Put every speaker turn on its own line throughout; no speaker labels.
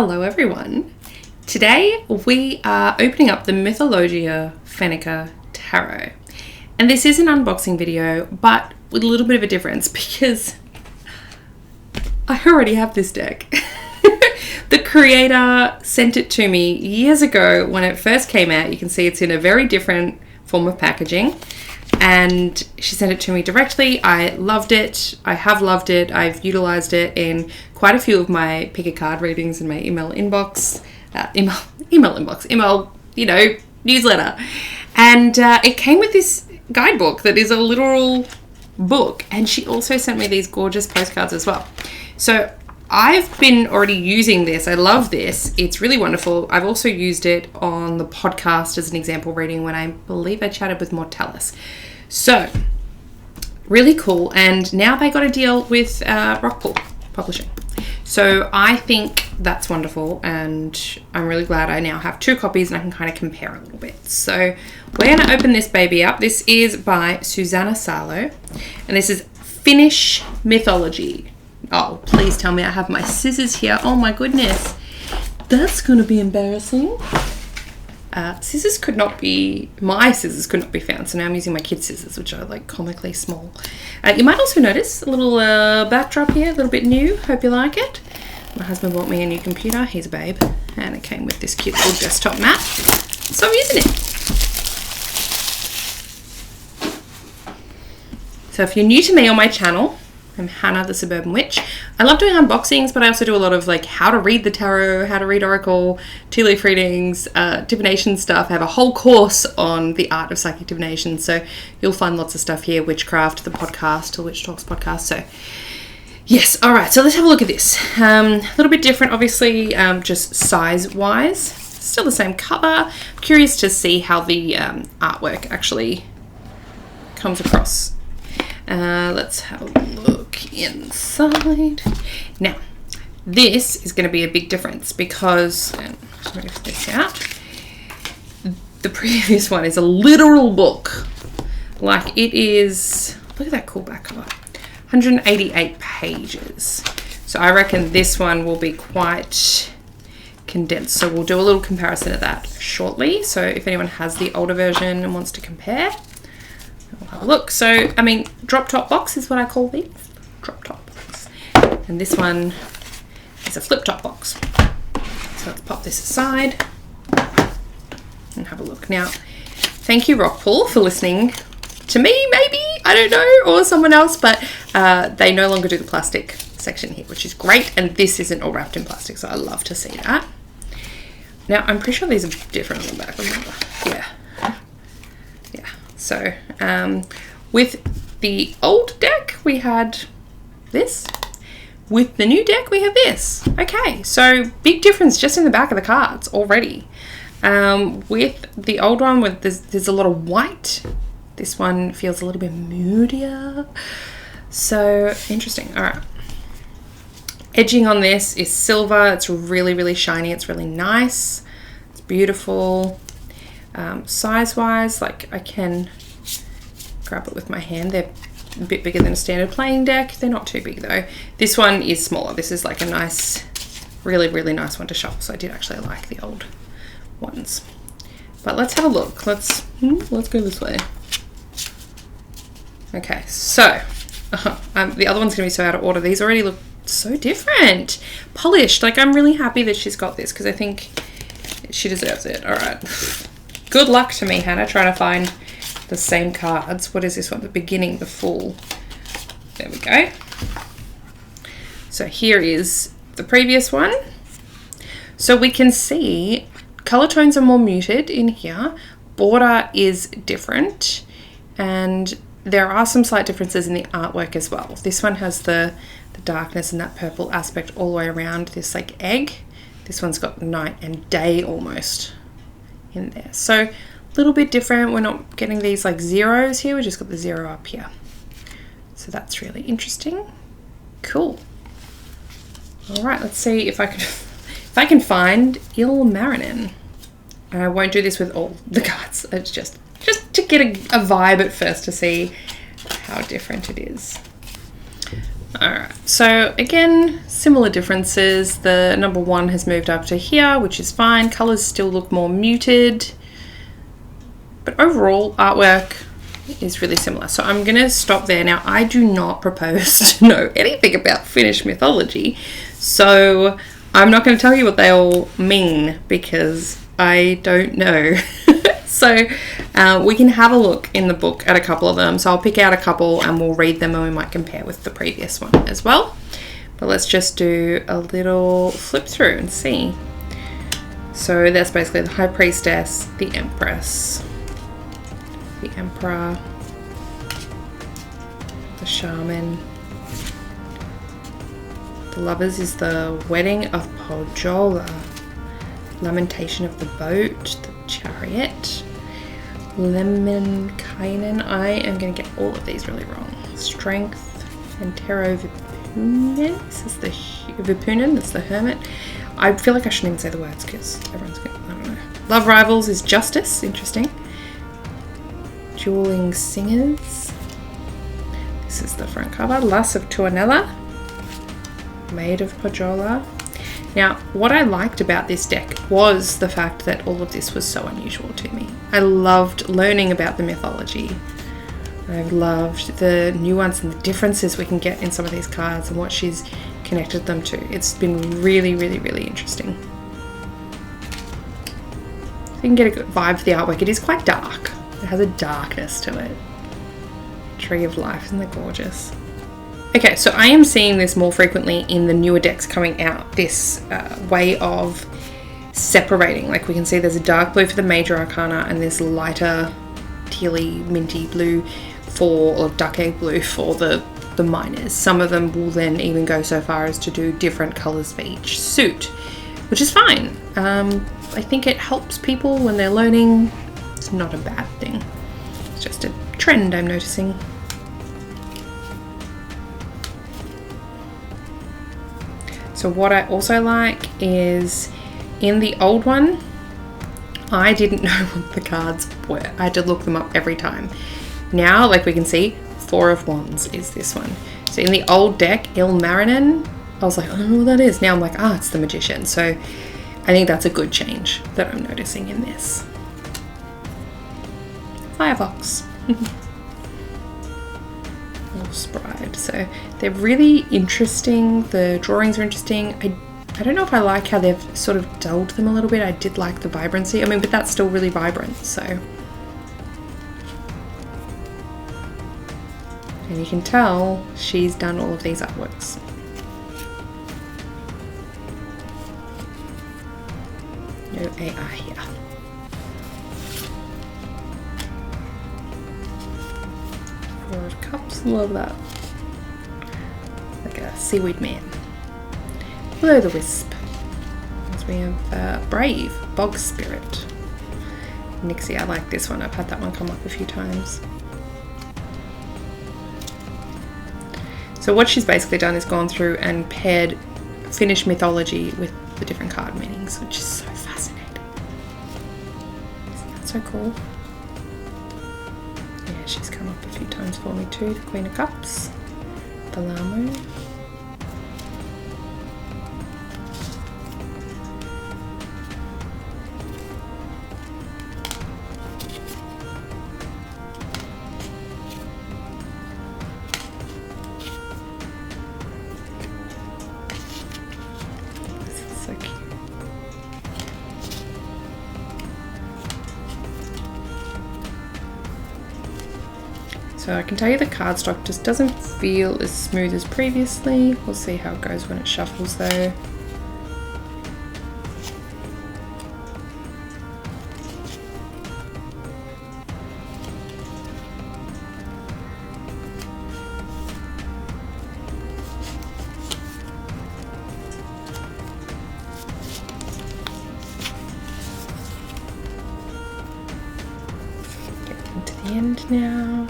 Hello everyone. Today we are opening up the Mythologia Fennica Tarot. And this is an unboxing video, but with a little bit of a difference because I already have this deck. The creator sent it to me years ago when it first came out. You can see it's in a very different form of packaging. And she sent it to me directly. I loved it. I have loved it. I've utilized it in quite a few of my pick a card readings in my email inbox, newsletter. And it came with this guidebook that is a literal book. And she also sent me these gorgeous postcards as well. So I've been already using this. I love this. It's really wonderful. I've also used it on the podcast as an example reading when I believe I chatted with Mortalis. So, really cool. And now they got a deal with Rockpool Publishing. So I think that's wonderful. And I'm really glad I now have two copies and I can kind of compare a little bit. So we're going to open this baby up. This is by Susanna Salo. And this is Finnish Mythology. Oh, please tell me I have my scissors here. Oh my goodness. That's going to be embarrassing. My scissors could not be found. So now I'm using my kids' scissors, which are like comically small. You might also notice a little backdrop here, a little bit new. Hope you like it. My husband bought me a new computer. He's a babe. And it came with this cute little desktop mat. So I'm using it. So if you're new to me on my channel, I'm Hana, the Suburban Witch. I love doing unboxings, but I also do a lot of like how to read the tarot, how to read oracle, tea leaf readings, divination stuff. I have a whole course on the art of psychic divination, so you'll find lots of stuff here. Witchcraft, the podcast, the Witch Talks podcast. So yes, all right. So let's have a look at this. A little bit different, obviously, just size-wise. Still the same cover. I'm curious to see how the artwork actually comes across. Let's have a look inside. Now, this is going to be a big difference because, let's move this out. The previous one is a literal book. Like it is, look at that cool back cover. 188 pages. So I reckon this one will be quite condensed. So we'll do a little comparison of that shortly. So if anyone has the older version and wants to compare, we'll have a look. So, I mean, drop top box is what I call these. Drop top box. And this one is a flip top box. So let's pop this aside and have a look. Now, thank you Rockpool for listening to me, maybe, I don't know, or someone else, but they no longer do the plastic section here, which is great. And this isn't all wrapped in plastic, so I love to see that. Now, I'm pretty sure these are different on the back. Yeah. So, with the old deck, we had this. With the new deck, we have this. Okay, so big difference just in the back of the cards already. With the old one, there's a lot of white. This one feels a little bit moodier. So, interesting. All right. Edging on this is silver. It's really, really shiny. It's really nice. It's beautiful. Size-wise, like I can grab it with my hand. They're a bit bigger than a standard playing deck. They're not too big though. This one is smaller. This is like a nice, really, really nice one to shuffle. So I did actually like the old ones. But let's have a look. Let's go this way. Okay, so the other one's gonna be so out of order. These already look so different. Polished. Like I'm really happy that she's got this because I think she deserves it. All right. Good luck to me, Hannah, trying to find the same cards. What is this one? The beginning, the full. There we go. So here is the previous one. So we can see color tones are more muted in here. Border is different. And there are some slight differences in the artwork as well. This one has the darkness and that purple aspect all the way around this like egg. This one's got night and day almost in there. So a little bit different. We're not getting these like zeros here. We just got the zero up here. So that's really interesting. Cool. All right, let's see if I can find Ilmarinen. And I won't do this with all the cards. It's just to get a vibe at first to see how different it is. Alright, so again, similar differences. The number 1 has moved up to here, which is fine. Colours still look more muted. But overall, artwork is really similar. So I'm going to stop there. Now, I do not propose to know anything about Finnish mythology. So I'm not going to tell you what they all mean because I don't know. So we can have a look in the book at a couple of them. So I'll pick out a couple and we'll read them and we might compare with the previous one as well. But let's just do a little flip through and see. So that's basically the High Priestess, the Empress, the Emperor, the Shaman. The Lovers is the Wedding of Pohjola, Lamentation of the Boat, the Chariot, Lemminkainen. I am going to get all of these really wrong. Strength, and Tero Vipunen. This is the Vipunen. That's the Hermit. I feel like I shouldn't even say the words because everyone's going to, I don't know. Love Rivals is Justice. Interesting. Dueling Singers. This is the front cover. Lass of Tuonela. Maid of Pohjola. Now, what I liked about this deck was the fact that all of this was so unusual to me. I loved learning about the mythology. I loved the nuance and the differences we can get in some of these cards and what she's connected them to. It's been really, really, really interesting. So you can get a good vibe for the artwork. It is quite dark. It has a darkness to it. Tree of Life, isn't that gorgeous? Okay, so I am seeing this more frequently in the newer decks coming out, this way of separating. Like we can see there's a dark blue for the major arcana and this lighter tealy minty blue or duck egg blue for the minors. Some of them will then even go so far as to do different colours for each suit, which is fine. I think it helps people when they're learning. It's not a bad thing. It's just a trend I'm noticing. So what I also like is in the old one, I didn't know what the cards were. I had to look them up every time. Now, like we can see, 4 of Wands is this one. So in the old deck, Ilmarinen, I was like, I don't know what that is. Now I'm like, it's the Magician. So I think that's a good change that I'm noticing in this. Firebox. Sprite. So they're really interesting. The drawings are interesting. I don't know if I like how they've sort of dulled them a little bit. I did like the vibrancy. I mean, but that's still really vibrant. So, and you can tell she's done all of these artworks. No AI here. Four of Cups, love that. Like a seaweed man. Below the Wisp. As we have Brave, Bog Spirit. Nixie, I like this one. I've had that one come up a few times. So what she's basically done is gone through and paired Finnish mythology with the different card meanings, which is so fascinating. Isn't that so cool? Yeah, she's come up a few times for me too. The Queen of Cups, the Lamo. So I can tell you the cardstock just doesn't feel as smooth as previously. We'll see how it goes when it shuffles though. Getting to the end now.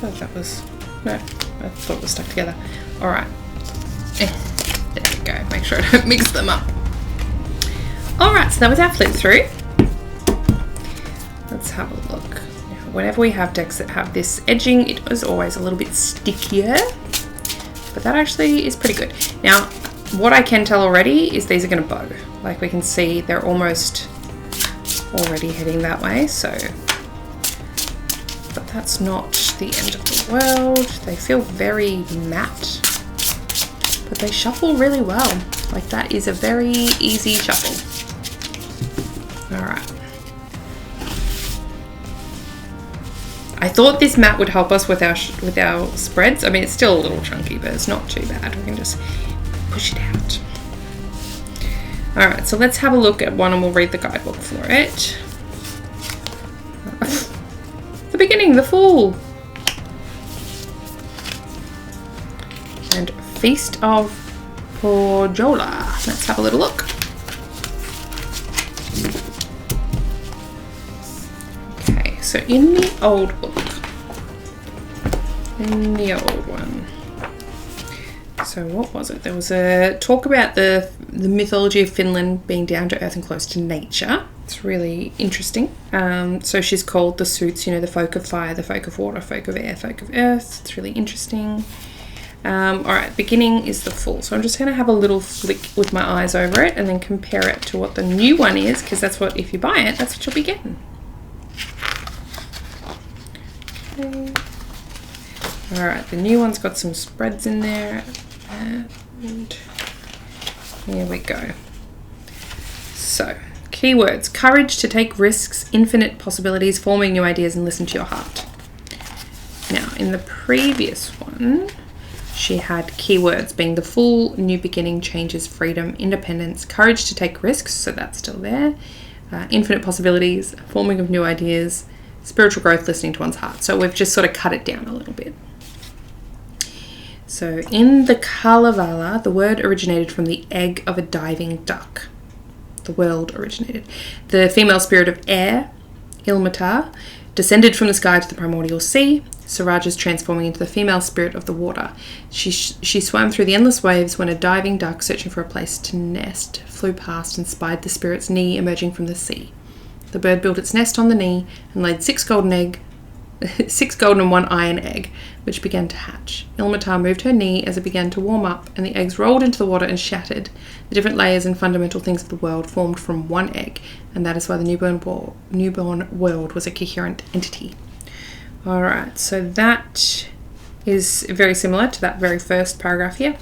thought that was, no, I thought it was stuck together. All right, there we go. Make sure I don't mix them up. All right, so that was our flip through. Let's have a look. Now, whenever we have decks that have this edging, it is always a little bit stickier, but that actually is pretty good. Now, what I can tell already is these are going to bow. Like we can see, they're almost already heading that way, so, but that's not the end of the world. They feel very matte, but they shuffle really well. Like that is a very easy shuffle. All right. I thought this mat would help us with our spreads. I mean, it's still a little chunky, but it's not too bad. We can just push it out. All right, so let's have a look at one and we'll read the guidebook for it. The beginning, the Fool. And Feast of Pohjola. Let's have a little look. Okay, so in the old book, in the old one, so what was it? There was a talk about the mythology of Finland being down to earth and close to nature. It's really interesting. So she's called the suits, you know, the folk of fire, the folk of water, folk of air, folk of earth. It's really interesting. All right, beginning is the Fool. So I'm just going to have a little flick with my eyes over it and then compare it to what the new one is, because that's what, if you buy it, that's what you'll be getting. Okay. All right, the new one's got some spreads in there. And here we go. So, keywords: courage to take risks, infinite possibilities, forming new ideas, and listen to your heart. Now, in the previous one, she had keywords being the Fool, new beginning, changes, freedom, independence, courage to take risks, so that's still there, infinite possibilities, forming of new ideas, spiritual growth, listening to one's heart. So we've just sort of cut it down a little bit. So in the Kalevala, the word originated from the egg of a diving duck. The world originated. The female spirit of air, Ilmatar, descended from the sky to the primordial sea. Sirajas transforming into the female spirit of the water. She swam through the endless waves when a diving duck searching for a place to nest flew past and spied the spirit's knee emerging from the sea. The bird built its nest on the knee and laid 6 golden and 1 iron egg, which began to hatch. Ilmatar moved her knee as it began to warm up, and the eggs rolled into the water and shattered. The different layers and fundamental things of the world formed from one egg, and that is why the newborn world was a coherent entity. Alright, so that is very similar to that very first paragraph here.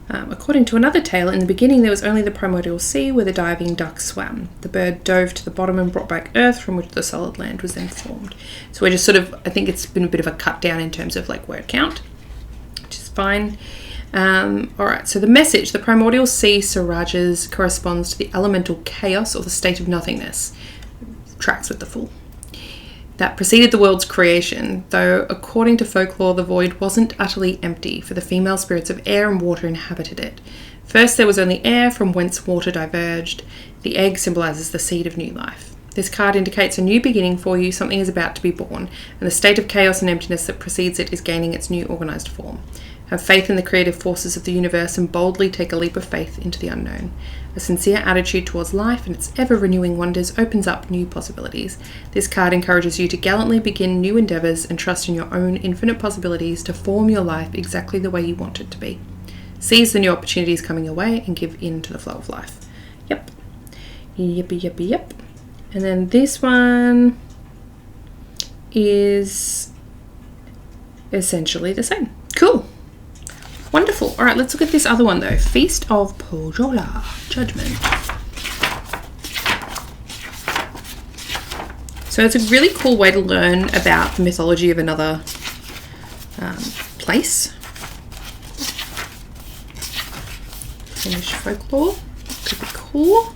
According to another tale, in the beginning there was only the primordial sea where the diving duck swam. The bird dove to the bottom and brought back earth, from which the solid land was then formed. So we're just sort of, I think it's been a bit of a cut down in terms of like word count, which is fine. Alright, so the message, the primordial sea, Sirajas, corresponds to the elemental chaos or the state of nothingness. Tracks with the Fool. That preceded the world's creation, though according to folklore the void wasn't utterly empty, for the female spirits of air and water inhabited it. First there was only air, from whence water diverged. The egg symbolises the seed of new life. This card indicates a new beginning for you, something is about to be born, and the state of chaos and emptiness that precedes it is gaining its new organised form. Have faith in the creative forces of the universe and boldly take a leap of faith into the unknown. A sincere attitude towards life and its ever-renewing wonders opens up new possibilities. This card encourages you to gallantly begin new endeavours and trust in your own infinite possibilities to form your life exactly the way you want it to be. Seize the new opportunities coming your way and give in to the flow of life. Yep. Yep. And then this one is essentially the same. Cool. Wonderful. All right, let's look at this other one though. Feast of Pohjola, Judgment. So it's a really cool way to learn about the mythology of another place. Finnish Folklore. Could be cool.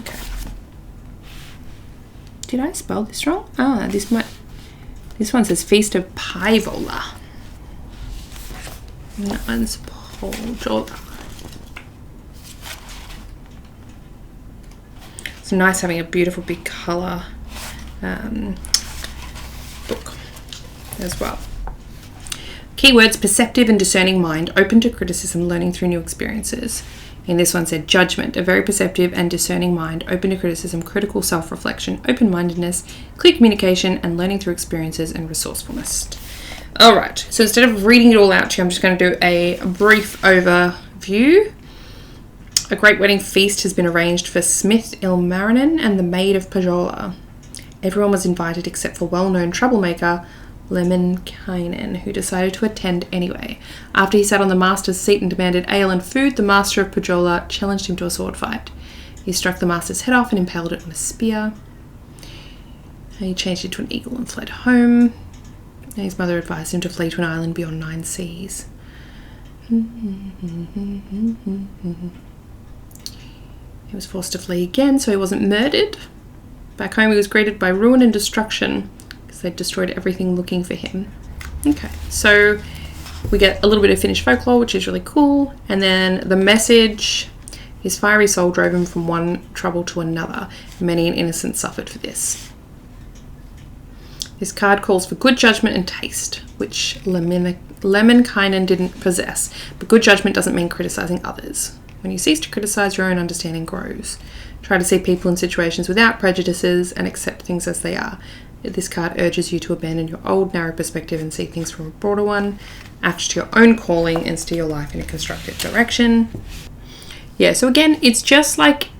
Okay. Did I spell this wrong? This one says Feast of Pohjola. That one's Pohjola. It's nice having a beautiful big colour book. as well. Keywords: perceptive and discerning mind, open to criticism, learning through new experiences. And this one said judgment, a very perceptive and discerning mind, open to criticism, critical self-reflection, open-mindedness, clear communication, and learning through experiences and resourcefulness. All right, so instead of reading it all out to you, I'm just going to do a brief overview. A great wedding feast has been arranged for Smith Ilmarinen and the Maid of Pohjola. Everyone was invited except for well-known troublemaker Lemminkainen, who decided to attend anyway. After he sat on the master's seat and demanded ale and food, the master of Pohjola challenged him to a sword fight. He struck the master's head off and impaled it on a spear. He changed it to an eagle and fled home. His mother advised him to flee to an island beyond 9 seas. He was forced to flee again, so he wasn't murdered. Back home, he was greeted by ruin and destruction, because they destroyed everything looking for him. Okay, so we get a little bit of Finnish folklore, which is really cool. And then the message: his fiery soul drove him from one trouble to another. Many an innocent suffered for this. This card calls for good judgment and taste, which Lemminkainen didn't possess. But good judgment doesn't mean criticizing others. When you cease to criticize, your own understanding grows. Try to see people and situations without prejudices and accept things as they are. This card urges you to abandon your old narrow perspective and see things from a broader one. Act to your own calling and steer your life in a constructive direction. Yeah, so again, it's just like,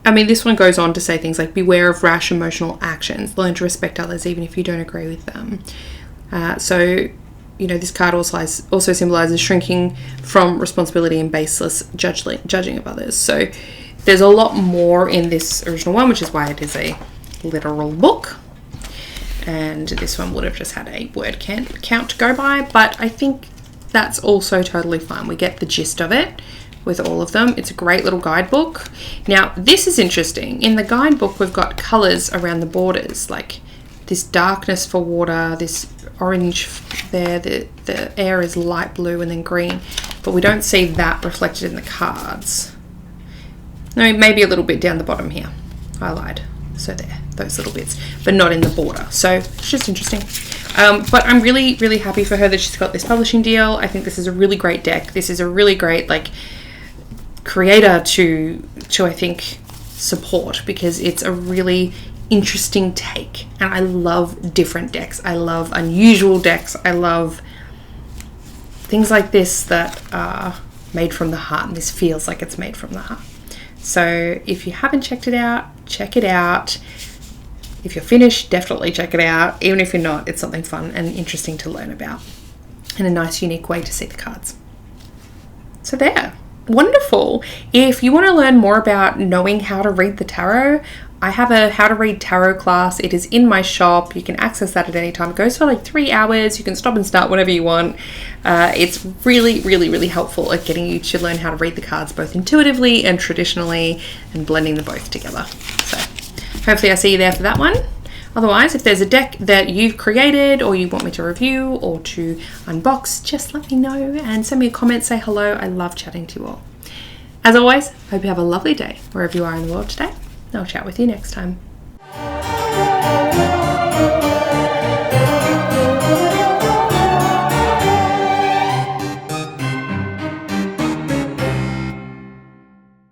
I mean, this one goes on to say things like beware of rash emotional actions. Learn to respect others even if you don't agree with them. So, you know, this card also symbolizes shrinking from responsibility and baseless judging of others. So there's a lot more in this original one, which is why it is a literal book. And this one would have just had a word count to go by, but I think that's also totally fine. We get the gist of it with all of them. It's a great little guidebook. Now, this is interesting. In the guidebook, we've got colors around the borders, like this darkness for water, this orange there, the air is light blue and then green, but we don't see that reflected in the cards. No, maybe a little bit down the bottom here. I lied. So there, those little bits, but not in the border. So it's just interesting. But I'm really, really happy for her that she's got this publishing deal. I think this is a really great deck. This is a really great, like, creator to I think support, because it's a really interesting take, and I love different decks. I love unusual decks. I love things like this that are made from the heart, and this feels like it's made from the heart. So if you haven't checked it out, check it out. If you're Finnish, definitely check it out. Even if you're not, it's something fun and interesting to learn about, and a nice unique way to see the cards. So there. Wonderful. If you want to learn more about knowing how to read the tarot, I have a how to read tarot class. It is in my shop. You can access that at any time. It goes for like 3 hours. You can stop and start whenever you want. It's really, really, really helpful at getting you to learn how to read the cards both intuitively and traditionally, and blending them both together. So hopefully I see you there for that one. Otherwise, if there's a deck that you've created or you want me to review or to unbox, just let me know and send me a comment, say hello. I love chatting to you all. As always, hope you have a lovely day wherever you are in the world today. I'll chat with you next time.